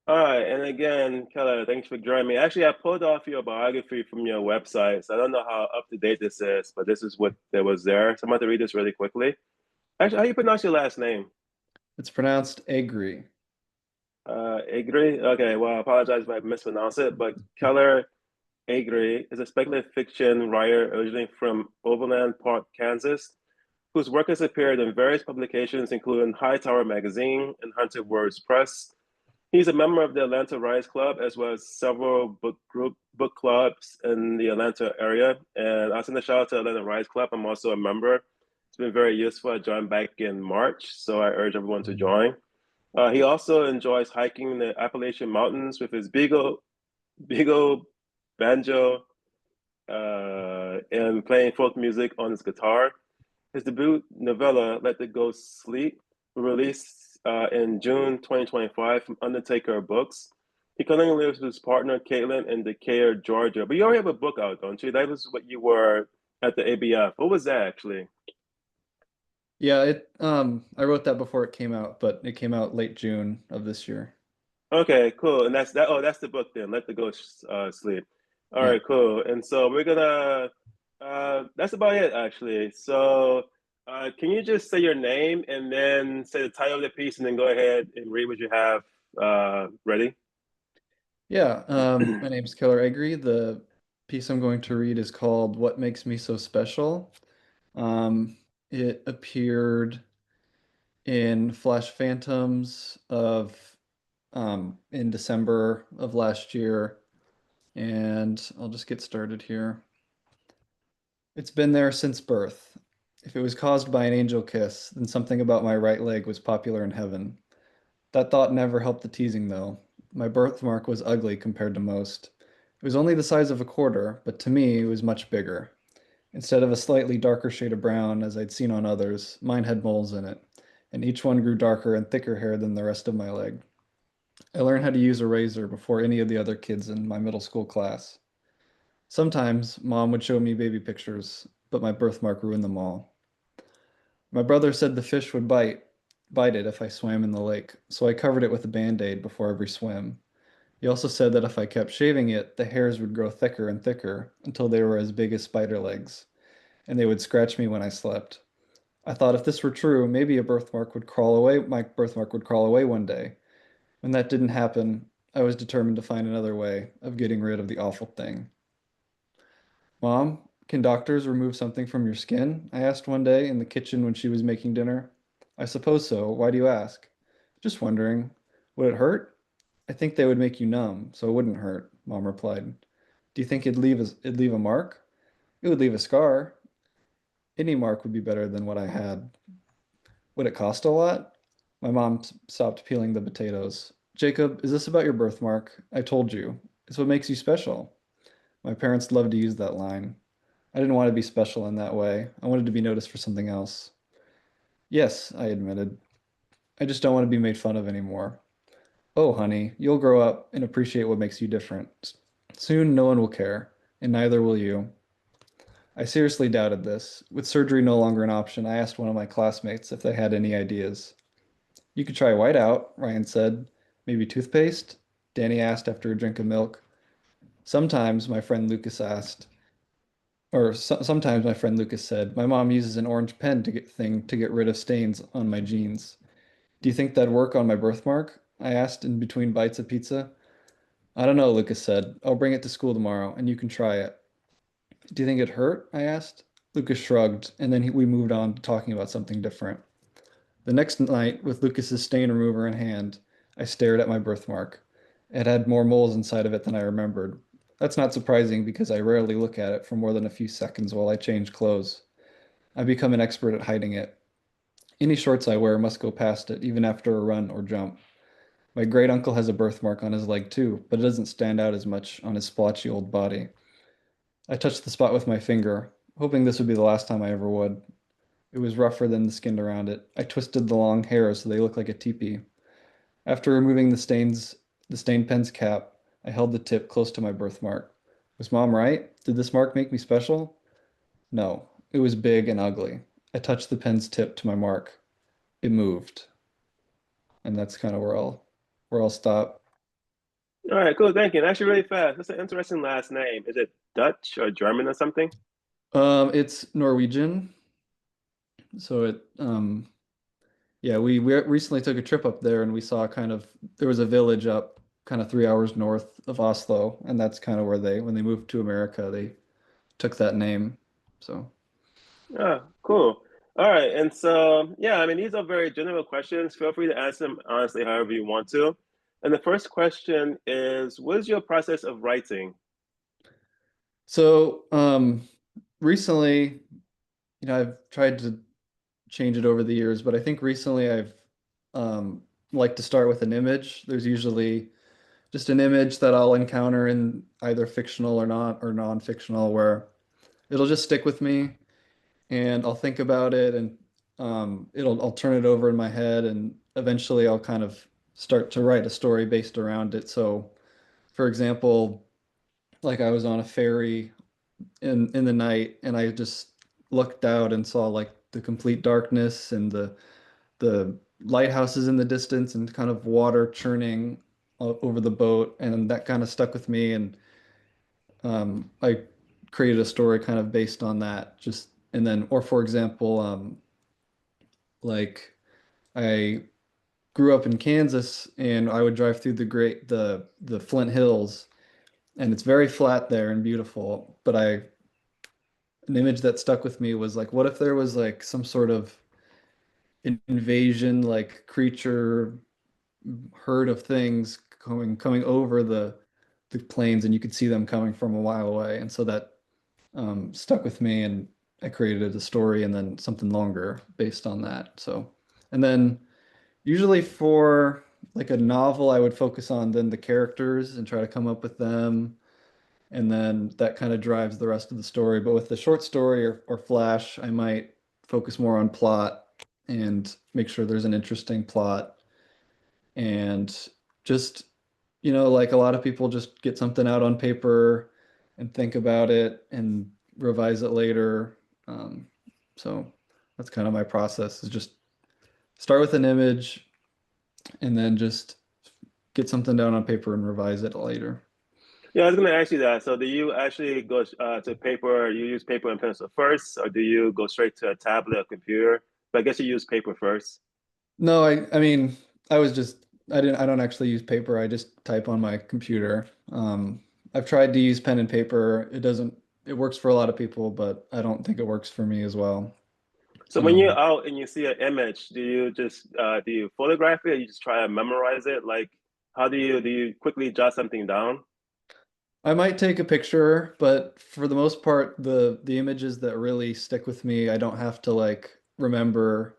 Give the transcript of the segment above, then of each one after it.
All right, and again, Keller, thanks for joining me. Actually, I pulled off your biography from your website, so I don't know how up to date this is, but this is what there was there. So I'm about to read this really quickly. Actually, how do you pronounce your last name? It's pronounced Agri. Agre? Okay, well, I apologize if I mispronounce it, but Keller Agre is a speculative fiction writer originally from Overland Park, Kansas, whose work has appeared in various publications, including Hightower Magazine and Hunter Words Press. He's a member of the Atlanta Writers Club, as well as several book clubs in the Atlanta area. And I send a shout out to Atlanta Writers Club. I'm also a member. It's been very useful. I joined back in March, so I urge everyone to join. He also enjoys hiking the Appalachian Mountains with his Beagle, Banjo, and playing folk music on his guitar. His debut novella, Let the Ghost Sleep, was released in June 2025 from Undertaker Books. He currently lives with his partner, Caitlin, in Decatur, Georgia. But you already have a book out, don't you? That was what you were at the ABF. What was that actually? Yeah, it I wrote that before it came out, but it came out late June of this year. Okay, cool. And that's that. Oh, that's the book then. Let the Ghost Sleep. All Yeah. right, cool. And so we're gonna. That's about it, actually. So, can you just say your name and then say the title of the piece, and then go ahead and read what you have ready? Yeah, my name's Keller Agri. The piece I'm going to read is called What Makes Me So Special. It appeared in Flash Phantoms of in December of last year, and I'll just get started here. It's been there since birth. If it was caused by an angel kiss, then something about my right leg was popular in heaven. That thought never helped the teasing, though. My birthmark was ugly compared to most. It was only the size of a quarter, but to me it was much bigger. Instead of a slightly darker shade of brown, as I'd seen on others, mine had moles in it, and each one grew darker and thicker hair than the rest of my leg. I learned how to use a razor before any of the other kids in my middle school class. Sometimes mom would show me baby pictures, but my birthmark ruined them all. My brother said the fish would bite it if I swam in the lake, so I covered it with a band-aid before every swim. He also said that if I kept shaving it, the hairs would grow thicker and thicker until they were as big as spider legs, and they would scratch me when I slept. I thought if this were true, maybe my birthmark would crawl away one day. When that didn't happen, I was determined to find another way of getting rid of the awful thing. Mom, can doctors remove something from your skin? I asked one day in the kitchen when she was making dinner. I suppose so. Why do you ask? Just wondering. Would it hurt? I think they would make you numb, so it wouldn't hurt, Mom replied. Do you think it'd leave a mark? It would leave a scar. Any mark would be better than what I had. Would it cost a lot? My mom stopped peeling the potatoes. Jacob, is this about your birthmark? I told you. It's what makes you special. My parents loved to use that line. I didn't want to be special in that way. I wanted to be noticed for something else. Yes, I admitted. I just don't want to be made fun of anymore. Oh, honey, you'll grow up and appreciate what makes you different. Soon no one will care, and neither will you. I seriously doubted this. With surgery no longer an option, I asked one of my classmates if they had any ideas. You could try whiteout, Ryan said. Maybe toothpaste? Danny asked after a drink of milk. Sometimes, my friend Lucas asked, sometimes my friend Lucas said, my mom uses an orange pen to get rid of stains on my jeans. Do you think that'd work on my birthmark? I asked in between bites of pizza. I don't know, Lucas said. I'll bring it to school tomorrow and you can try it. Do you think it hurt? I asked. Lucas shrugged, and then we moved on to talking about something different. The next night, with Lucas's stain remover in hand, I stared at my birthmark. It had more moles inside of it than I remembered. That's not surprising because I rarely look at it for more than a few seconds while I change clothes. I've become an expert at hiding it. Any shorts I wear must go past it, even after a run or jump. My great uncle has a birthmark on his leg too, but it doesn't stand out as much on his splotchy old body. I touched the spot with my finger, hoping this would be the last time I ever would. It was rougher than the skin around it. I twisted the long hairs so they looked like a teepee. After removing the stained pen's cap, I held the tip close to my birthmark. Was Mom right? Did this mark make me special? No, it was big and ugly. I touched the pen's tip to my mark. It moved. And that's kind of where I'll stop. All right, cool. Thank you. And actually, really fast. That's an interesting last name. Is it Dutch or German or something? It's Norwegian, so yeah, we recently took a trip up there and we saw kind of there was a village up kind of 3 hours north of Oslo, and that's kind of where when they moved to America, they took that name. So, Oh, cool. All right. And so, yeah, I mean, these are very general questions. Feel free to answer them honestly, however you want to. And the first question is, what is your process of writing? so recently, I've tried to change it over the years, but I think recently I've um, liked to start with an image. There's usually just an image that I'll encounter in either fictional or not or non-fictional where it'll just stick with me and I'll think about it and I'll turn it over in my head and eventually I'll kind of start to write a story based around it. So, for example, like I was on a ferry in the night and I just looked out and saw like the complete darkness and the lighthouses in the distance and kind of water churning over the boat and that kind of stuck with me and I created a story kind of based on that just and then or for example like I grew up in Kansas and I would drive through the Flint Hills and it's very flat there and beautiful but I an image that stuck with me was like what if there was like some sort of invasion like creature herd of things coming over the plains and you could see them coming from a while away and so that stuck with me and I created a story and then something longer based on that so and then usually for like a novel I would focus on then the characters and try to come up with them and then that kind of drives the rest of the story but with the short story or flash I might focus more on plot and make sure there's an interesting plot and just like a lot of people just get something out on paper and think about it and revise it later so that's kind of my process is just start with an image and then just get something down on paper and revise it later. Yeah, I was going to ask you that. So, do you actually go to paper? You use paper and pencil first, or do you go straight to a tablet or computer? But I guess you use paper first. No, I mean I don't actually use paper. I just type on my computer. I've tried to use pen and paper. It works for a lot of people, but I don't think it works for me as well. So, when you're Um, out and you see an image, do you just do you photograph it, or you just try to memorize it? Like, how do you quickly jot something down? I might take a picture, but for the most part, the images that really stick with me, I don't have to like remember.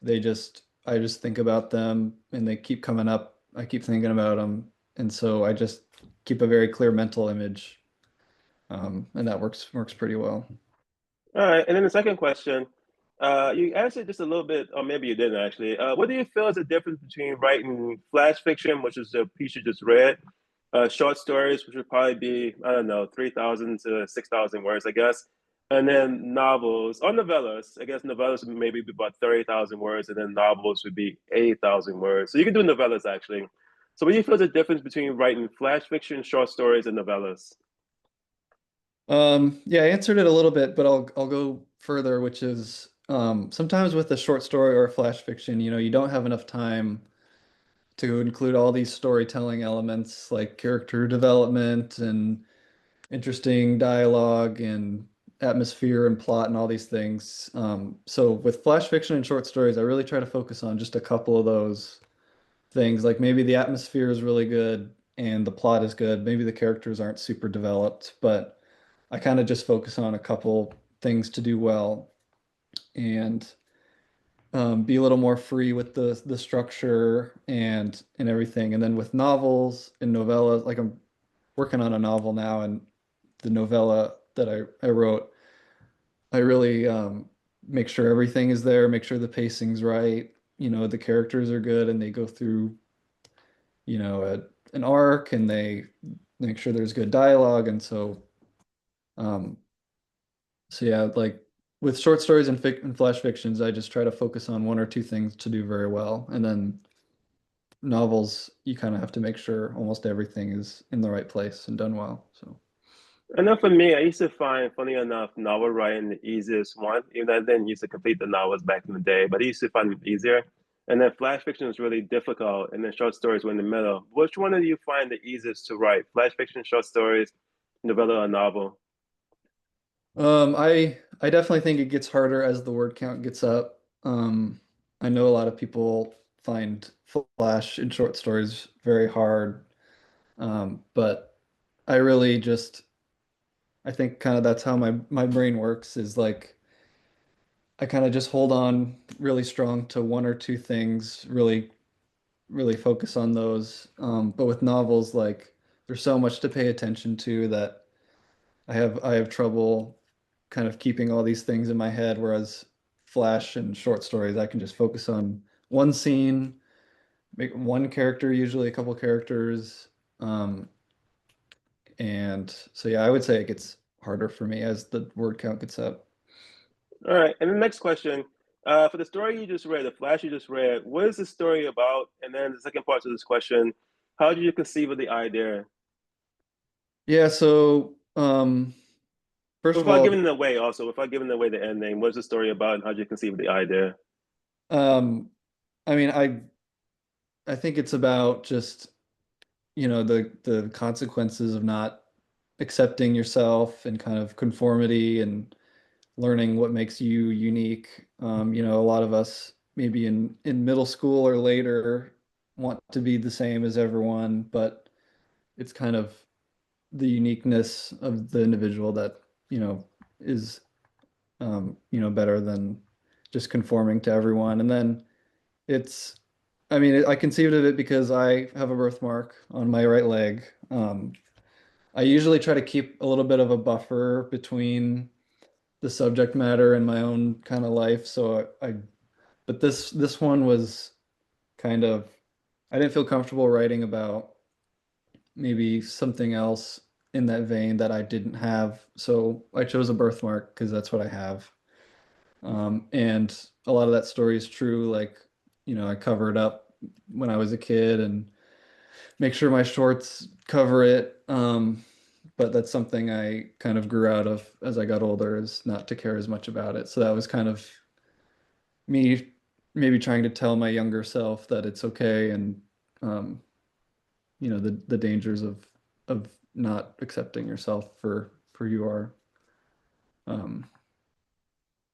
I just think about them and they keep coming up. I keep thinking about them, and so I just keep a very clear mental image, and that works pretty well. All right, and then the second question, you answered just a little bit, or maybe you didn't actually. What do you feel is the difference between writing flash fiction, which is the piece you just read, short stories, which would probably be, I don't know, 3,000 to 6,000 words, I guess, and then novels or novellas. I guess novellas would maybe be about 30,000 words, and then novels would be 8,000 words. So you can do novellas actually. So what do you feel is the difference between writing flash fiction, short stories, and novellas? Yeah, I answered it a little bit, but I'll go further, which is sometimes with a short story or a flash fiction, you don't have enough time to include all these storytelling elements like character development and interesting dialogue and atmosphere and plot and all these things. So with flash fiction and short stories, I really try to focus on just a couple of those things. Like maybe the atmosphere is really good and the plot is good. Maybe the characters aren't super developed, but I kind of just focus on a couple things to do well and be a little more free with the structure and everything. And then with novels and novellas, like I'm working on a novel now, and the novella that I wrote, I really make sure everything is there, make sure the pacing's right, the characters are good, and they go through, an arc, and they make sure there's good dialogue, and um, so yeah, like with short stories and flash fictions, I just try to focus on one or two things to do very well, and then novels, you kind of have to make sure almost everything is in the right place and done well. So, I know for me, I used to find, funny enough, novel writing the easiest one. Even though I didn't used to complete the novels back in the day, but I used to find them easier. And then flash fiction was really difficult, and then short stories were in the middle. Which one do you find the easiest to write? Flash fiction, short stories, novella, or novel? I definitely think it gets harder as the word count gets up. I know a lot of people find flash in short stories very hard, but I really just I think kind of that's how my brain works is like I kind of just hold on really strong to one or two things, really focus on those. But with novels, like there's so much to pay attention to that I have trouble kind of keeping all these things in my head, whereas Flash and short stories, I can just focus on one scene, make one character, usually a couple characters. Um, and so yeah, I would say it gets harder for me as the word count gets up. All right, and the next question, for the story you just read, the flash you just read, what is the story about? And then the second part to this question, how did you conceive of the idea? Yeah, so first of Without all, giving it away, also, without giving away the ending, what's the story about and how did you conceive of the idea? um, I mean, I think it's about just, the consequences of not accepting yourself and kind of conformity and learning what makes you unique. A lot of us maybe in middle school or later want to be the same as everyone, but it's kind of the uniqueness of the individual that, is better than just conforming to everyone. And then it's I mean, I conceived of it because I have a birthmark on my right leg. I usually try to keep a little bit of a buffer between the subject matter and my own kind of life. So but this one was kind of, I didn't feel comfortable writing about maybe something else in that vein that I didn't have. So I chose a birthmark because that's what I have. And a lot of that story is true. Like, I covered up when I was a kid and make sure my shorts cover it. But that's something I kind of grew out of as I got older, is not to care as much about it. So that was kind of me maybe trying to tell my younger self that it's okay, and um, the dangers of not accepting yourself for you are. Um,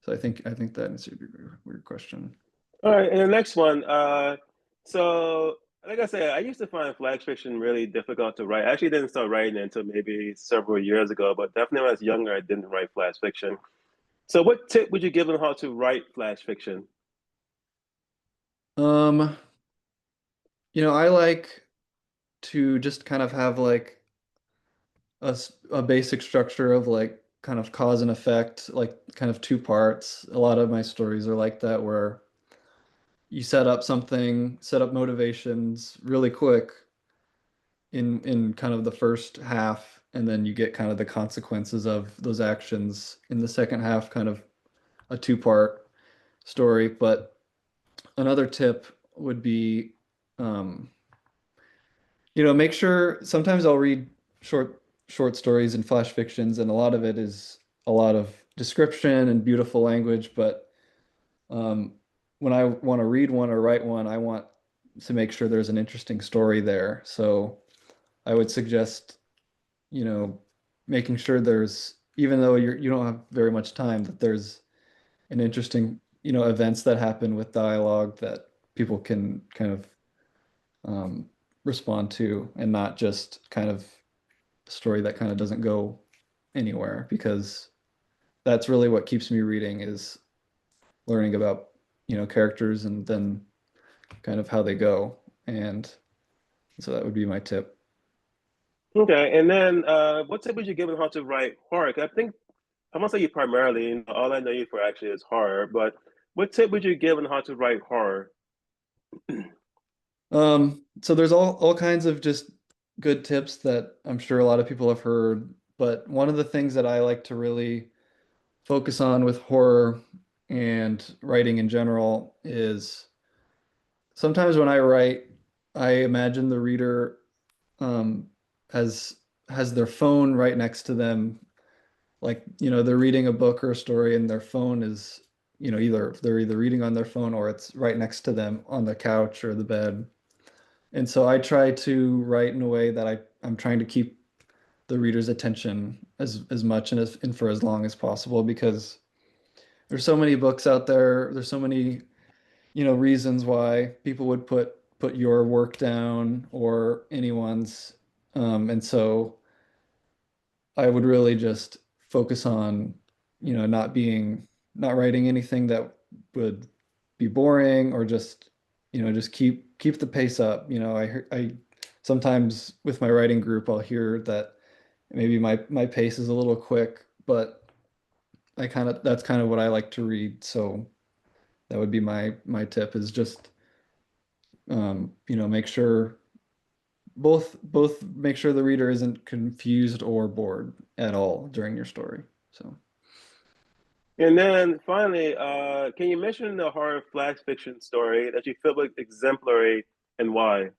so I think that answered your question. All right, and the next one, so like I said, I used to find flash fiction really difficult to write. I actually didn't start writing it until maybe several years ago, but definitely when I was younger, I didn't write flash fiction. So what tip would you give on how to write flash fiction? Um, I like to just kind of have like a basic structure of like kind of cause and effect, like kind of two parts. A lot of my stories are like that, where you set up something, set up motivations really quick in kind of the first half, and then you get kind of the consequences of those actions in the second half, kind of a two-part story. But another tip would be, um, make sure sometimes I'll read short stories and flash fictions, and a lot of it is a lot of description and beautiful language, but um, when I want to read one or write one, I want to make sure there's an interesting story there. So I would suggest, you know, making sure there's, even though you don't have very much time, that there's an interesting, events that happen with dialogue that people can kind of um, respond to, and not just kind of a story that kind of doesn't go anywhere, because that's really what keeps me reading, is learning about, characters and then kind of how they go. And so that would be my tip. Okay, and then what tip would you give on how to write horror? 'Cause I think I'm gonna say you primarily, all I know you for actually is horror, but what tip would you give on how to write horror? So there's all kinds of just good tips that I'm sure a lot of people have heard, but one of the things that I like to really focus on with horror and writing in general is sometimes when I write, I imagine the reader um, has has their phone right next to them, like they're reading a book or a story, and their phone is either they're either reading on their phone or it's right next to them on the couch or the bed. And so I try to write in a way that I'm trying to keep the reader's attention as much and for as long as possible because there's so many books out there. There's so many, reasons why people would put your work down or anyone's. And so I would really just focus on, not writing anything that would be boring or just keep the pace up. I sometimes with my writing group, I'll hear that maybe my pace is a little quick, but that's kind of what I like to read. So that would be my tip is just make sure both make sure the reader isn't confused or bored at all during your story. So And then finally, can you mention a horror flash fiction story that you feel like exemplary and why?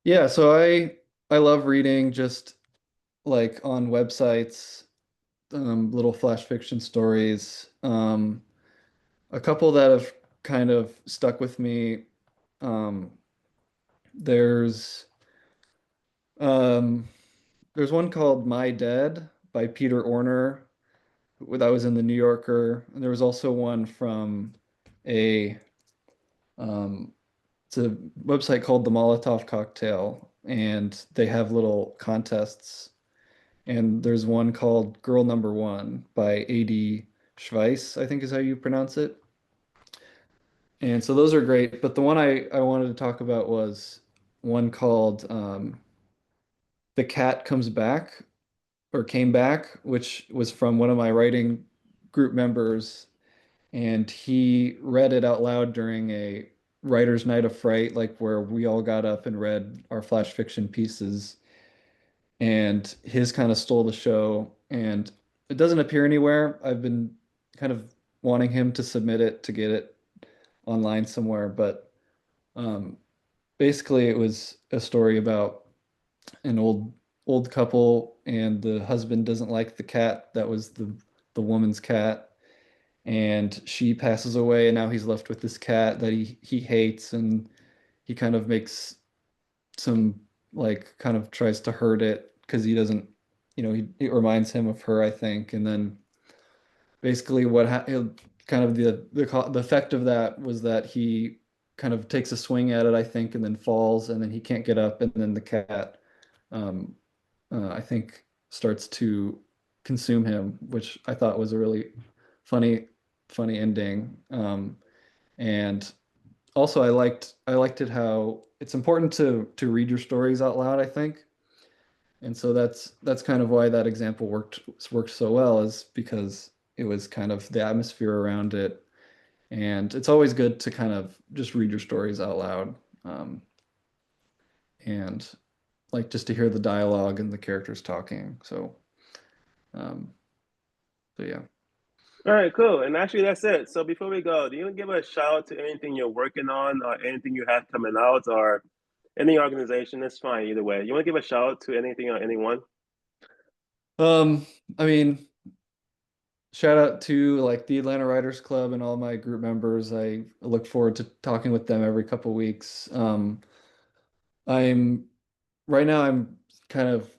yeah, so I love reading just like on websites, little flash fiction stories. A couple that have kind of stuck with me. Um, there's um, there's one called My Dead by Peter Orner that was in the New Yorker. And there was also one from a um, it's a website called the Molotov Cocktail, and they have little contests. And there's one called Girl Number One by A.D. Schweiss, I think is how you pronounce it. And so those are great. But the one I wanted to talk about was one called The Cat Comes Back or Came Back, which was from one of my writing group members. And he read it out loud during a writer's night of fright, like where we all got up and read our flash fiction pieces. And his kind of stole the show. And it doesn't appear anywhere. I've been kind of wanting him to submit it to get it online somewhere, but um, basically it was a story about an old couple, and the husband doesn't like the cat that was the woman's cat, and she passes away, and now he's left with this cat that he hates, and he kind of makes some like kind of tries to hurt it because he doesn't, it reminds him of her, I think, and then basically kind of the effect of that was that he kind of takes a swing at it, I think, and then falls, and then he can't get up, and then the cat, um, I think, starts to consume him, which I thought was a really funny, funny ending. And also, I liked it how it's important to read your stories out loud, I think. And so that's kind of why that example worked so well, is because it was kind of the atmosphere around it. And it's always good to kind of just read your stories out loud. And like just to hear the dialogue and the characters talking. Um, so yeah. All right, cool. And actually, that's it. So before we go, do you want to give a shout out to anything you're working on or anything you have coming out or any organization? It's fine either way. You want to give a shout out to anything or anyone? Um, I mean, shout out to like the Atlanta Writers Club and all my group members. I look forward to talking with them every couple weeks. I'm right now I'm kind of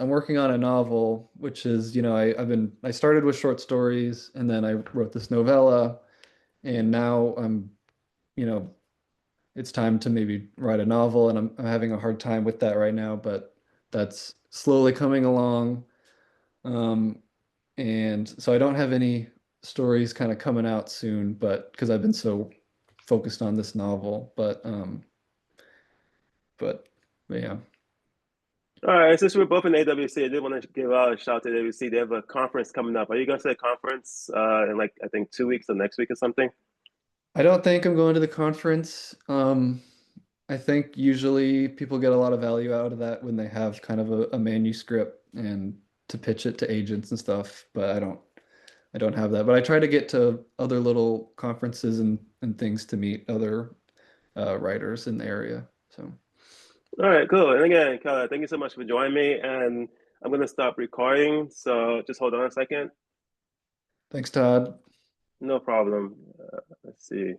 I'm working on a novel, which is, I started with short stories and then I wrote this novella, and now you know, it's time to maybe write a novel, and I'm having a hard time with that right now, but that's slowly coming along. Um, and so I don't have any stories kind of coming out soon, but because I've been so focused on this novel, but, but yeah. All right, since we're both in AWC, I did want to give out a shout out to AWC. They have a conference coming up. Are you going to say a conference in like, I think 2 weeks or next week or something? I don't think I'm going to the conference. I think usually people get a lot of value out of that when they have kind of a manuscript and to pitch it to agents and stuff, but I don't have that. But I try to get to other little conferences and things to meet other writers in the area. So All right, cool. And again, Keller, thank you so much for joining me. And I'm going to stop recording. So just hold on a second. thanks, Todd. No problem. Let's see.